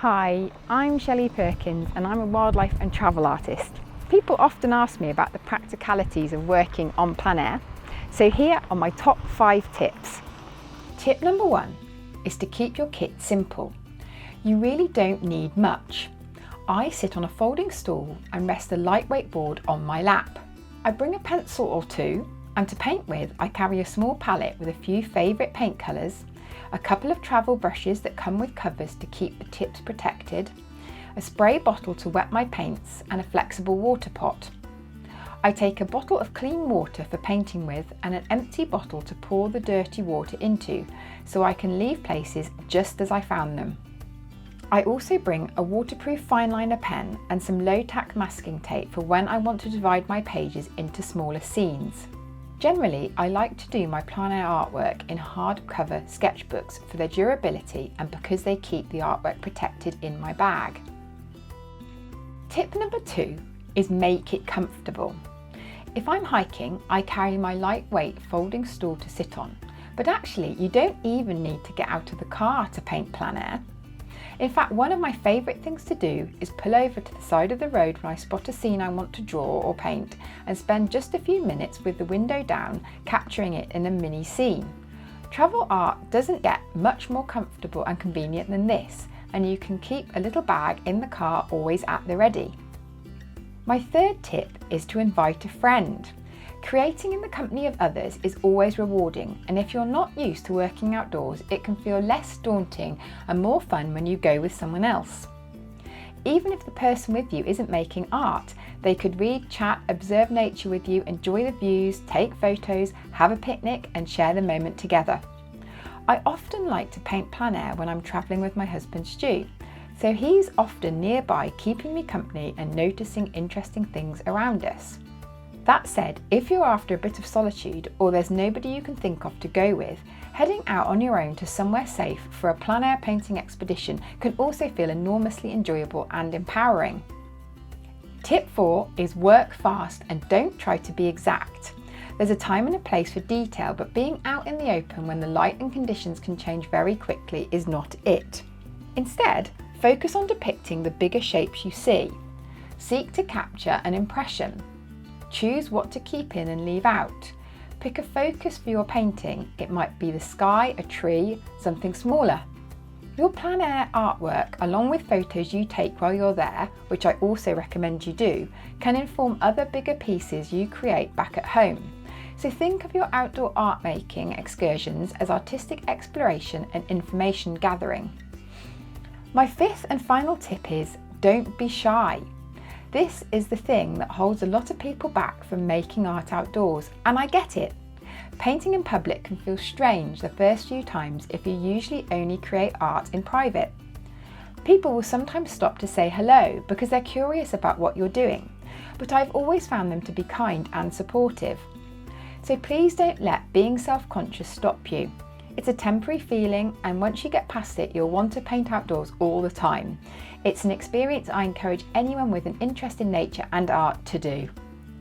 Hi, I'm Shelly Perkins and I'm a wildlife and travel artist. People often ask me about the practicalities of working on plein air, so here are my top 5 tips. Tip number 1 is to keep your kit simple. You really don't need much. I sit on a folding stool and rest a lightweight board on my lap. I bring a pencil or two, and to paint with I carry a small palette with a few favourite paint colours, a couple of travel brushes that come with covers to keep the tips protected, a spray bottle to wet my paints and a flexible water pot. I take a bottle of clean water for painting with and an empty bottle to pour the dirty water into so I can leave places just as I found them. I also bring a waterproof fine liner pen and some low-tack masking tape for when I want to divide my pages into smaller scenes. Generally, I like to do my plein air artwork in hardcover sketchbooks for their durability and because they keep the artwork protected in my bag. Tip number 2 is make it comfortable. If I'm hiking, I carry my lightweight folding stool to sit on, but actually you don't even need to get out of the car to paint plein air. In fact, one of my favourite things to do is pull over to the side of the road when I spot a scene I want to draw or paint and spend just a few minutes with the window down, capturing it in a mini scene. Travel art doesn't get much more comfortable and convenient than this, and you can keep a little bag in the car always at the ready. My third tip is to invite a friend. Creating in the company of others is always rewarding, and if you're not used to working outdoors, it can feel less daunting and more fun when you go with someone else. Even if the person with you isn't making art, they could read, chat, observe nature with you, enjoy the views, take photos, have a picnic and share the moment together. I often like to paint plein air when I'm travelling with my husband Stu, so he's often nearby keeping me company and noticing interesting things around us. That said, if you're after a bit of solitude or there's nobody you can think of to go with, heading out on your own to somewhere safe for a plein air painting expedition can also feel enormously enjoyable and empowering. Tip 4 is work fast and don't try to be exact. There's a time and a place for detail, but being out in the open when the light and conditions can change very quickly is not it. Instead, focus on depicting the bigger shapes you see. Seek to capture an impression. Choose what to keep in and leave out. Pick a focus for your painting. It might be the sky, a tree, something smaller. Your plein air artwork, along with photos you take while you're there, which I also recommend you do, can inform other bigger pieces you create back at home. So think of your outdoor art making excursions as artistic exploration and information gathering. My 5th and final tip is don't be shy. This is the thing that holds a lot of people back from making art outdoors, and I get it. Painting in public can feel strange the first few times if you usually only create art in private. People will sometimes stop to say hello because they're curious about what you're doing, but I've always found them to be kind and supportive. So please don't let being self-conscious stop you. It's a temporary feeling, and once you get past it, you'll want to paint outdoors all the time. It's an experience I encourage anyone with an interest in nature and art to do.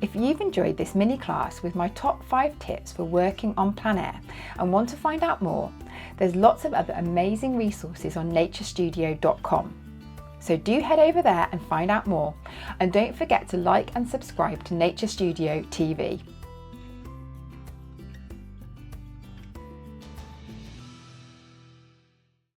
If you've enjoyed this mini class with my top 5 tips for working on plein air and want to find out more, there's lots of other amazing resources on naturestudio.com. So do head over there and find out more. And don't forget to like and subscribe to Nature Studio TV.